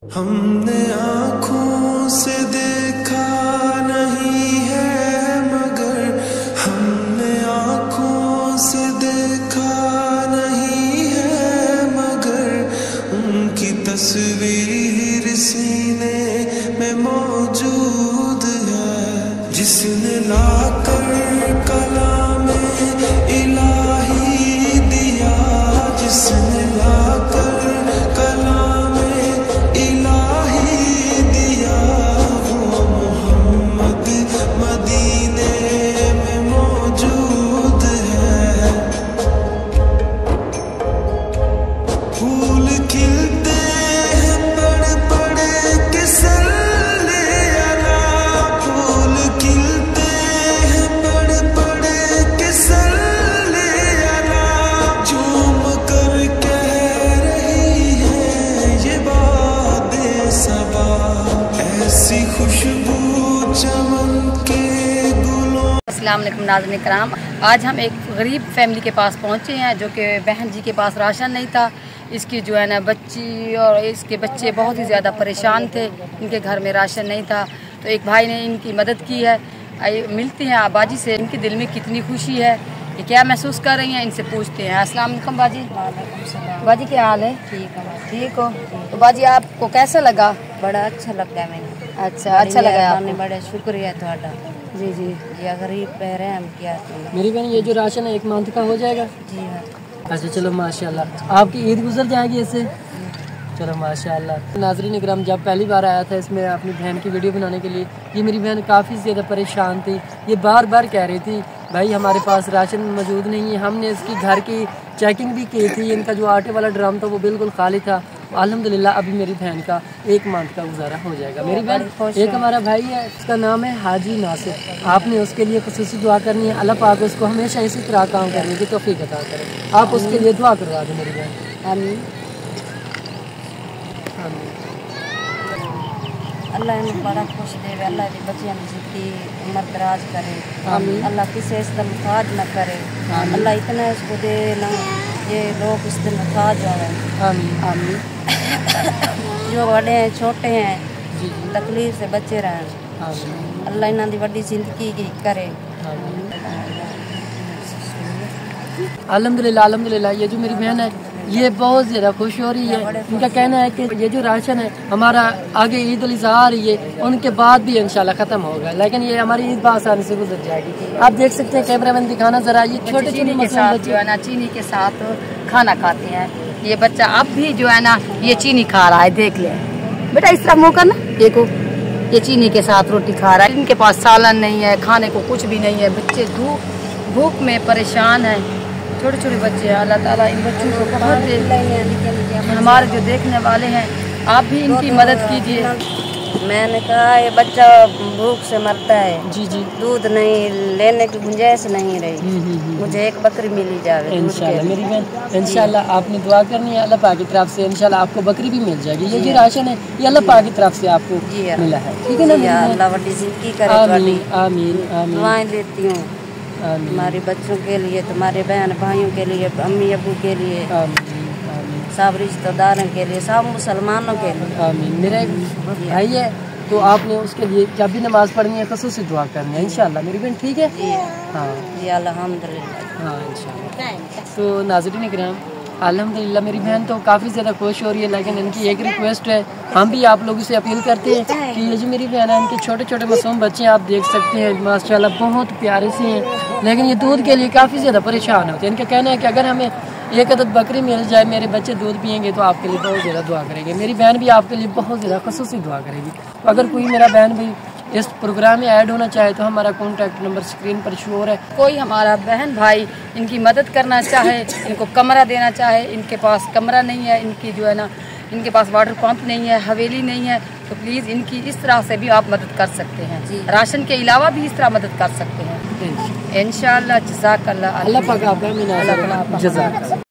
हमने आँखों से देखा नहीं है मगर हमने आँखों से देखा नहीं है मगर उनकी तस्वीर सीने में मौजूद है। जिसने लाकर कलाम इलाही दिया, जिसने लाकर कलाम इलाही दिया, वो मोहम्मद मदीने में मौजूद है। फूल खिलते हैं पड़ पड़ के सल्ले अला, फूल खिलते हैं पड़ पड़ के सल्ले अला, झूम कर कह रही है ये बातें सबा, ऐसी खुशबू चमन के गुलों। अस्सलाम वालेकुम नाज़रीन कराम, आज हम एक गरीब फैमिली के पास पहुंचे हैं जो कि बहन जी के पास राशन नहीं था। इसकी जो है ना बच्ची और इसके बच्चे बहुत ही ज़्यादा परेशान थे, इनके घर में राशन नहीं था। तो एक भाई ने इनकी मदद की है। मिलती हैं बाजी से, इनके दिल में कितनी खुशी है, ये क्या महसूस कर रही हैं, इनसे पूछते हैं। अस्सलाम वालेकुम बाजी। बाजी क्या हाल है? ठीक हो? तो बाजी आपको कैसा लगा? बड़ा अच्छा लगा मैंने। अच्छा लगा आपने? बड़ा शुक्रिया थोड़ा। जी ये गरीब पे रहम किया तुमने। मेरी बहन ये जो राशन है 1 मंथ का हो जाएगा? जी हाँ। अच्छा चलो माशाल्लाह, आपकी ईद गुजर जाएगी इससे। चलो माशाल्लाह। नाज़रीन इकराम, जब पहली बार आया था इसमें अपनी बहन की वीडियो बनाने के लिए, ये मेरी बहन काफ़ी ज़्यादा परेशान थी। ये बार बार कह रही थी भाई हमारे पास राशन मौजूद नहीं है। हमने इसकी घर की चेकिंग भी की थी, इनका जो आटे वाला ड्रम था वो बिल्कुल खाली था। अल्हम्दुलिल्लाह अभी मेरी बहन का 1 मंथ का गुजारा हो जाएगा। मेरी बहन, एक हमारा भाई है, उसका नाम है हाजी नासिर। आपने उसके लिए खुसूसी दुआ करनी है। अल्लाह पाक उसको हमेशा इसी तरह काम करने की तौफीक अता करे। आप उसके लिए दुआ करवा दें मेरी बहन। आमीन। अल्लाह इन्हें बड़ा खुश देवे, अल्लाह की बच्चियों की जिंदगी उम्र दराज करे। अल्लाह किसी इसका मुताज न करे। अल्लाह इतना इसको दे ना ये लोग इससे मुताज हो। जो बड़े हैं छोटे हैं तकलीफ से बचे रहें। अल्लाह इन्हों की बड़ी जिंदगी की करे। अल्हम्दुलिल्लाह। ये जो मेरी बहन है ये बहुत ज़्यादा खुश हो रही है। इनका कहना है कि ये जो राशन है हमारा आगे ईद उल अज़हा आ रही है, उनके बाद भी इंशाल्लाह ख़त्म होगा, लेकिन ये हमारी ईद आसानी से गुजर जाएगी। आप देख सकते हैं, कैमरा मैन दिखाना ज़रा, ये छोटे छोटे बच्चे जो है ना चीनी के साथ खाना खाते हैं। ये बच्चा अब भी जो है ना ये चीनी खा रहा है, देख ले बेटा, इस तरह मुँह करना, देखो ये चीनी के साथ रोटी खा रहा है। इनके पास सालन नहीं है, खाने को कुछ भी नहीं है। बच्चे भूख में परेशान हैं, छोटे छोटे बच्चे हैं। अल्लाह ताला इन बच्चों को बहुत दे। हमारे जो देखने वाले हैं आप भी इनकी मदद कीजिए। मैंने कहा ये बच्चा भूख से मरता है। जी। दूध नहीं लेने की गुंजाइश नहीं रही। मुझे एक बकरी मिली जाए इंशाल्लाह मेरी बहन। इंशाल्लाह आपने दुआ करनी है, अल्लाह पाक की तरफ से इंशाल्लाह आपको बकरी भी मिल जाएगी। ये जो राशन है ये अल्लाह पाक की तरफ से आपको मिला है, ठीक है ना? अल्लाह बड़ी जिंदगी करे। आमीन। दुआएं देती हूँ तुम्हारे बच्चों के लिए, तुम्हारे बहन भाइयों के लिए, अम्मी अबू के लिए, सब रिश्तेदारों के लिए, सब मुसलमानों के लिए। आमीन। मेरा एक भाई है तो आपने उसके लिए जब भी नमाज पढ़नी है खुसूसी दुआ करनी है इंशाल्लाह मेरी बहन, ठीक है? हाँ जी अल्हम्दुलिल्लाह। हाँ इंशाल्लाह। तो नाज़रीन इकराम, अल्हम्दुलिल्लाह मेरी बहन तो काफ़ी ज़्यादा खुश हो रही है, लेकिन इनकी एक रिक्वेस्ट है, हम भी आप लोगों से अपील करते हैं कि ये जो मेरी बहन है, इनके छोटे छोटे मासूम बच्चे आप देख सकते हैं माशाल्लाह बहुत प्यारे से हैं, लेकिन ये दूध के लिए काफ़ी ज़्यादा परेशान होते हैं। इनका कहना है कि अगर हमें एक अदद बकरी मिल जाए, मेरे बच्चे दूध पियेंगे तो आपके लिए बहुत ज़्यादा दुआ करेंगे। मेरी बहन भी आपके लिए बहुत ज़्यादा खुसूसी दुआ करेगी। तो अगर कोई मेरा बहन भी इस प्रोग्राम में ऐड होना चाहे तो हमारा कॉन्टैक्ट नंबर स्क्रीन पर शो हो रहा है। कोई हमारा बहन भाई इनकी मदद करना चाहे, इनको कमरा देना चाहे, इनके पास कमरा नहीं है, इनकी जो है ना इनके पास वाटर पंप नहीं है, हवेली नहीं है, तो प्लीज़ इनकी इस तरह से भी आप मदद कर सकते हैं। राशन के अलावा भी इस तरह मदद कर सकते हैं इंशाअल्लाह। जज़ाकल्लाह। अल्लाह पाक आपका जज़ाक।